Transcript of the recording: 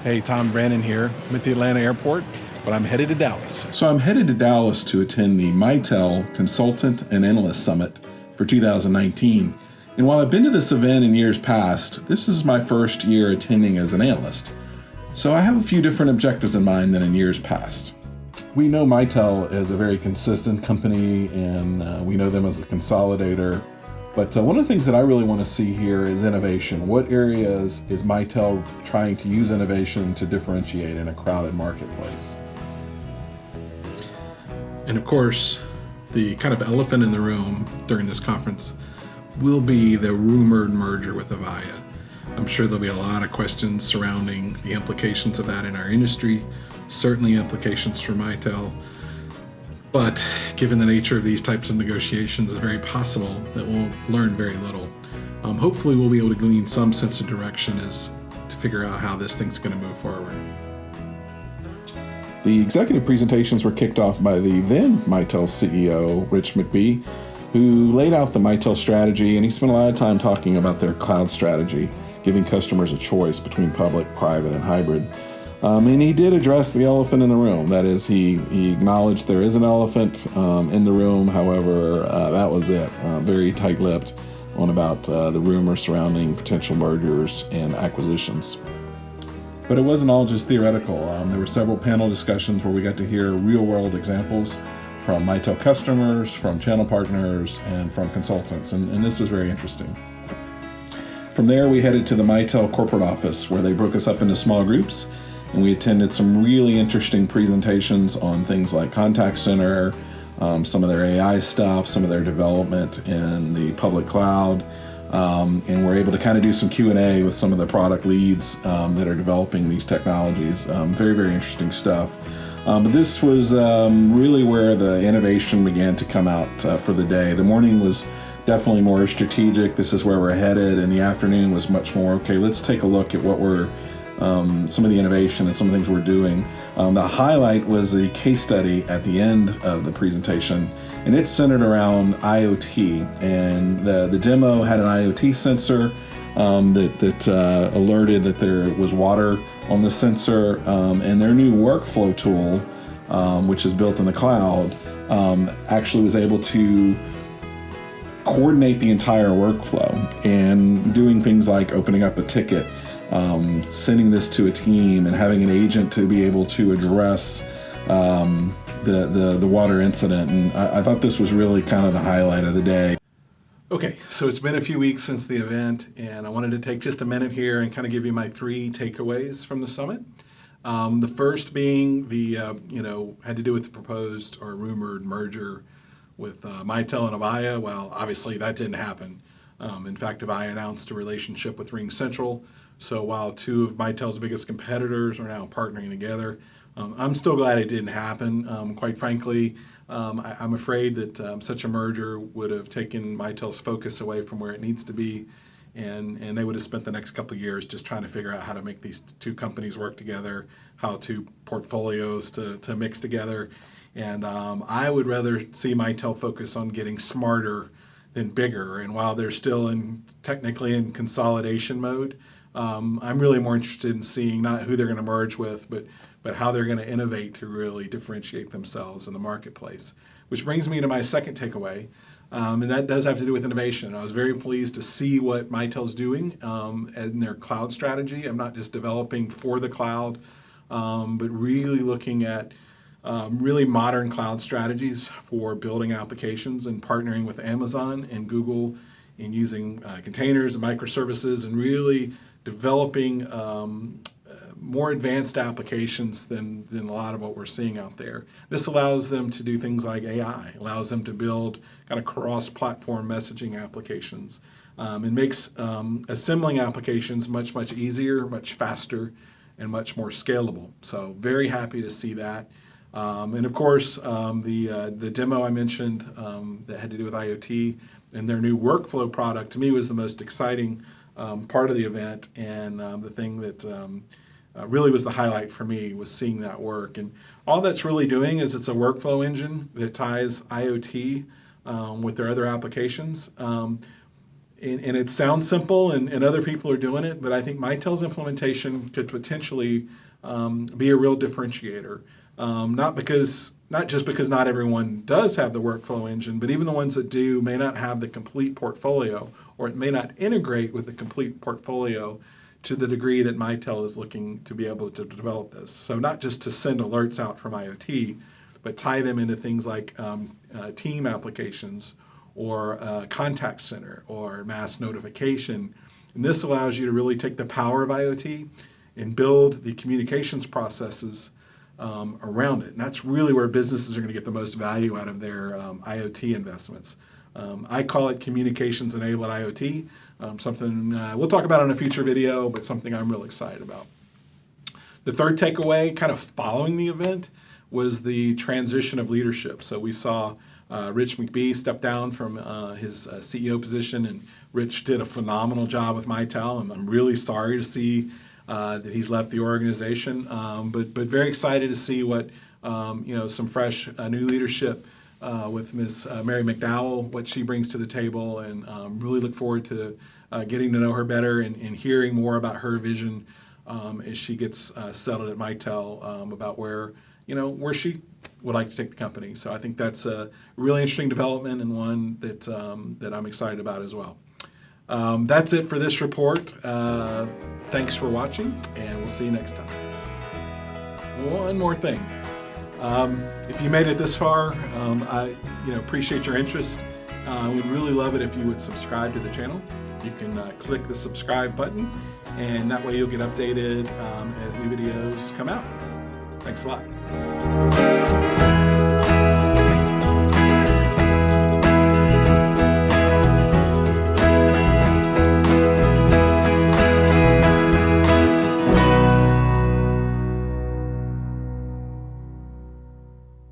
Hey, Tom Brannon here. I'm at the Atlanta airport, but I'm headed to Dallas. So I'm headed to Dallas to attend the Mitel Consultant and Analyst Summit for 2019. And while I've been to this event in years past, this is my first year attending as an analyst. So I have a few different objectives in mind than in years past. We know Mitel is a very consistent company, and we know them as a consolidator. But one of the things that I really want to see here is innovation. What areas is Mitel trying to use innovation to differentiate in a crowded marketplace? And of course, the kind of elephant in the room during this conference will be the rumored merger with Avaya. I'm sure there'll be a lot of questions surrounding the implications of that in our industry, certainly implications for Mitel. But given the nature of these types of negotiations, it's very possible that we'll learn very little. Hopefully we'll be able to glean some sense of direction as to figure out how this thing's going to move forward. The executive presentations were kicked off by the then Mitel CEO, Rich McBee, who laid out the Mitel strategy, and he spent a lot of time talking about their cloud strategy, giving customers a choice between public, private, and hybrid. And he did address the elephant in the room. That is, he acknowledged there is an elephant in the room. However, that was it. Very tight-lipped on about the rumors surrounding potential mergers and acquisitions. But it wasn't all just theoretical. There were several panel discussions where we got to hear real-world examples from Mitel customers, from channel partners, and from consultants. And this was very interesting. From there, we headed to the Mitel corporate office, where they broke us up into small groups, and we attended some really interesting presentations on things like contact center, some of their AI stuff, some of their development in the public cloud, and we're able to kind of do some Q&A with some of the product leads that are developing these technologies. Very, very interesting stuff. But this was really where the innovation began to come out for the day. The morning was definitely more strategic. This is where we're headed, and the afternoon was much more, okay, let's take a look at what we're some of the innovation and some of the things we're doing. The highlight was a case study at the end of the presentation, and it's centered around IoT. And the demo had an IoT sensor that alerted that there was water on the sensor, and their new workflow tool, which is built in the cloud, actually was able to coordinate the entire workflow and doing things like opening up a ticket, sending this to a team, and having an agent to be able to address the water incident. And I thought this was really kind of the highlight of the day. Okay, so it's been a few weeks since the event, and I wanted to take just a minute here and kind of give you my 3 takeaways from the summit. The first being had to do with the proposed or rumored merger with Mitel and Avaya. Well, obviously that didn't happen. In fact, Avaya announced a relationship with RingCentral. So while 2 of Mitel's biggest competitors are now partnering together, I'm still glad it didn't happen. Quite frankly, I'm afraid that such a merger would have taken Mitel's focus away from where it needs to be, and they would have spent the next couple of years just trying to figure out how to make these 2 companies work together, how 2 portfolios to mix together. And I would rather see Mitel focus on getting smarter than bigger. And while they're still technically in consolidation mode, I'm really more interested in seeing not who they're going to merge with, but how they're going to innovate to really differentiate themselves in the marketplace. Which brings me to my second takeaway, and that does have to do with innovation. I was very pleased to see what Mitel's doing in their cloud strategy. I'm not just developing for the cloud, but really looking at really modern cloud strategies for building applications and partnering with Amazon and Google in using containers and microservices and really developing more advanced applications than a lot of what we're seeing out there. This allows them to do things like AI, allows them to build kind of cross-platform messaging applications, and makes assembling applications much, much easier, much faster, and much more scalable. So very happy to see that. And of course, the demo I mentioned that had to do with IoT and their new workflow product, to me, was the most exciting part of the event, and the thing that really was the highlight for me was seeing that work. And all that's really doing is it's a workflow engine that ties IoT with their other applications. and it sounds simple, and other people are doing it, but I think Mitel's implementation could potentially be a real differentiator. Not just because not everyone does have the workflow engine, but even the ones that do may not have the complete portfolio, or it may not integrate with the complete portfolio to the degree that Mitel is looking to be able to develop this. So not just to send alerts out from IoT, but tie them into things like team applications, or contact center, or mass notification. And this allows you to really take the power of IoT and build the communications processes around it. And that's really where businesses are going to get the most value out of their IoT investments. I call it communications enabled IoT, something we'll talk about in a future video, but something I'm really excited about. The third takeaway, kind of following the event, was the transition of leadership. So we saw Rich McBee step down from his CEO position, and Rich did a phenomenal job with Mitel, and I'm really sorry to see that he's left the organization, but very excited to see what some fresh new leadership with Ms. Mary McDowell, what she brings to the table, and really look forward to getting to know her better and hearing more about her vision as she gets settled at Mitel, about where she would like to take the company. So I think that's a really interesting development, and one that I'm excited about as well. That's it for this report. Thanks for watching, and we'll see you next time. One more thing. If you made it this far, I appreciate your interest. We'd really love it if you would subscribe to the channel. You can click the subscribe button, and that way you'll get updated as new videos come out. Thanks a lot.